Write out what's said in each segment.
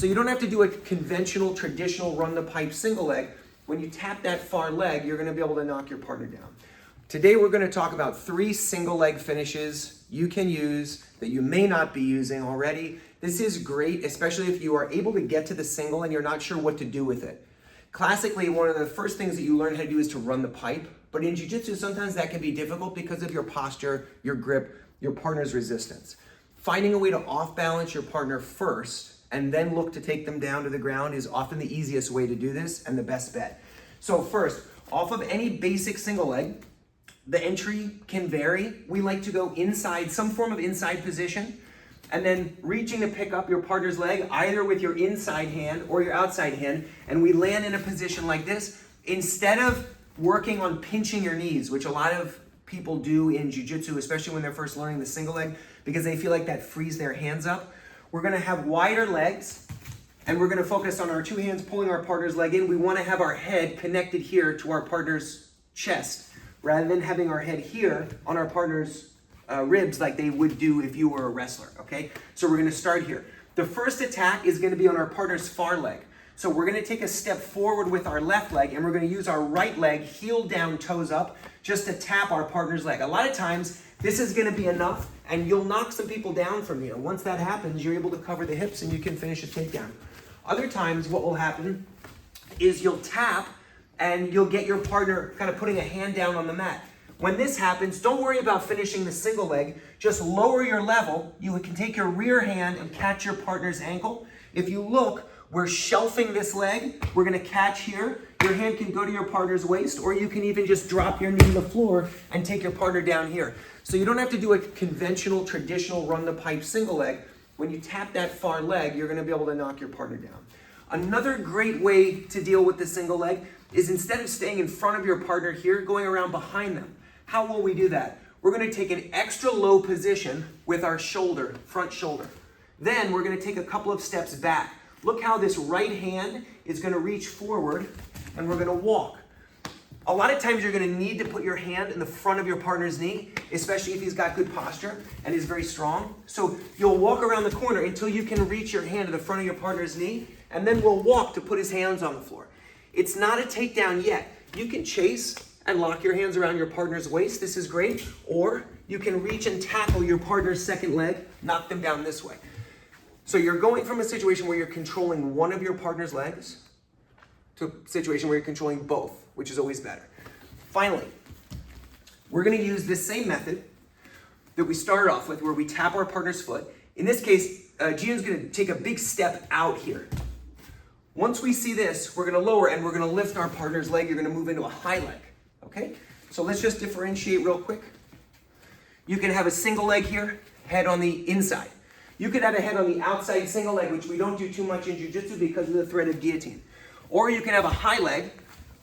So you don't have to do a conventional, traditional run the pipe single leg. When you tap that far leg, you're gonna be able to knock your partner down. Today we're gonna talk about 3 single leg finishes you can use that you may not be using already. This is great, especially if you are able to get to the single and you're not sure what to do with it. Classically, one of the first things that you learn how to do is to run the pipe, but in jiu-jitsu, sometimes that can be difficult because of your posture, your grip, your partner's resistance. Finding a way to off-balance your partner first and then look to take them down to the ground is often the easiest way to do this and the best bet. So first, off of any basic single leg, the entry can vary. We like to go inside, some form of inside position, and then reaching to pick up your partner's leg, either with your inside hand or your outside hand, and we land in a position like this. Instead of working on pinching your knees, which a lot of people do in jiu-jitsu, especially when they're first learning the single leg, because they feel like that frees their hands up, we're gonna have wider legs, and we're gonna focus on our 2 hands pulling our partner's leg in. We wanna have our head connected here to our partner's chest, rather than having our head here on our partner's ribs like they would do if you were a wrestler, okay? So we're gonna start here. The first attack is gonna be on our partner's far leg. So we're gonna take a step forward with our left leg, and we're gonna use our right leg, heel down, toes up, just to tap our partner's leg. A lot of times, this is gonna be enough, and you'll knock some people down from you. Once that happens, you're able to cover the hips and you can finish a takedown. Other times, what will happen is you'll tap and you'll get your partner kind of putting a hand down on the mat. When this happens, don't worry about finishing the single leg. Just lower your level. You can take your rear hand and catch your partner's ankle. If you look, we're shelving this leg. We're gonna catch here. Your hand can go to your partner's waist, or you can even just drop your knee to the floor and take your partner down here. So you don't have to do a conventional, traditional run the pipe single leg. When you tap that far leg, you're gonna be able to knock your partner down. Another great way to deal with the single leg is instead of staying in front of your partner here, going around behind them. How will we do that? We're gonna take an extra low position with our shoulder, front shoulder. Then we're gonna take a couple of steps back. Look how this right hand is gonna reach forward and we're gonna walk. A lot of times you're gonna need to put your hand in the front of your partner's knee, especially if he's got good posture and is very strong. So you'll walk around the corner until you can reach your hand to the front of your partner's knee, and then we'll walk to put his hands on the floor. It's not a takedown yet. You can chase and lock your hands around your partner's waist. This is great. Or you can reach and tackle your partner's second leg, knock them down this way. So you're going from a situation where you're controlling one of your partner's legs to a situation where you're controlling both, which is always better. Finally, we're gonna use this same method that we started off with, where we tap our partner's foot. In this case, Gion's gonna take a big step out here. Once we see this, we're gonna lower and we're gonna lift our partner's leg. You're gonna move into a high leg, okay? So let's just differentiate real quick. You can have a single leg here, head on the inside. You could have a head on the outside single leg, which we don't do too much in jiu-jitsu because of the threat of guillotine. Or you can have a high leg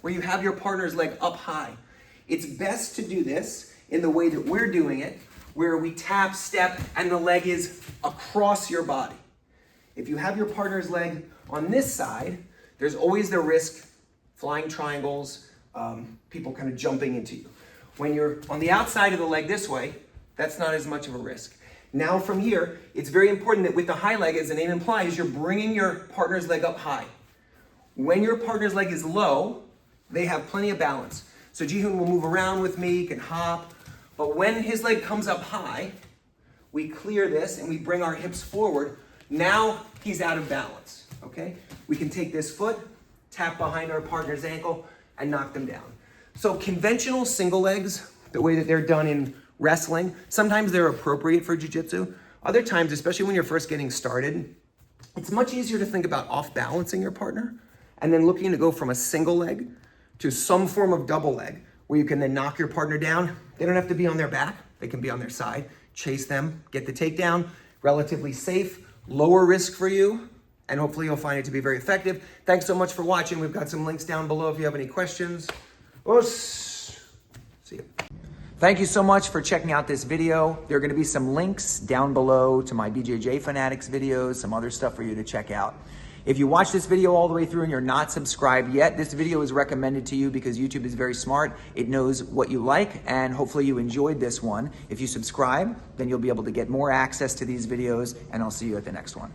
where you have your partner's leg up high. It's best to do this in the way that we're doing it, where we tap, step, and the leg is across your body. If you have your partner's leg on this side, there's always the risk, flying triangles, people kind of jumping into you. When you're on the outside of the leg this way, that's not as much of a risk. Now from here, it's very important that with the high leg, as the name implies, you're bringing your partner's leg up high. When your partner's leg is low, they have plenty of balance. So Ji-hoon will move around with me, can hop, but when his leg comes up high, we clear this and we bring our hips forward. Now he's out of balance, okay? We can take this foot, tap behind our partner's ankle, and knock them down. So conventional single legs, the way that they're done in wrestling, sometimes they're appropriate for jiu-jitsu. Other times, especially when you're first getting started, it's much easier to think about off-balancing your partner and then looking to go from a single leg to some form of double leg where you can then knock your partner down. They don't have to be on their back. They can be on their side. Chase them, get the takedown, relatively safe, lower risk for you, and hopefully you'll find it to be very effective. Thanks so much for watching. We've got some links down below if you have any questions. See you. Thank you so much for checking out this video. There are gonna be some links down below to my BJJ Fanatics videos, some other stuff for you to check out. If you watch this video all the way through and you're not subscribed yet, this video is recommended to you because YouTube is very smart. It knows what you like, and hopefully you enjoyed this one. If you subscribe, then you'll be able to get more access to these videos, and I'll see you at the next one.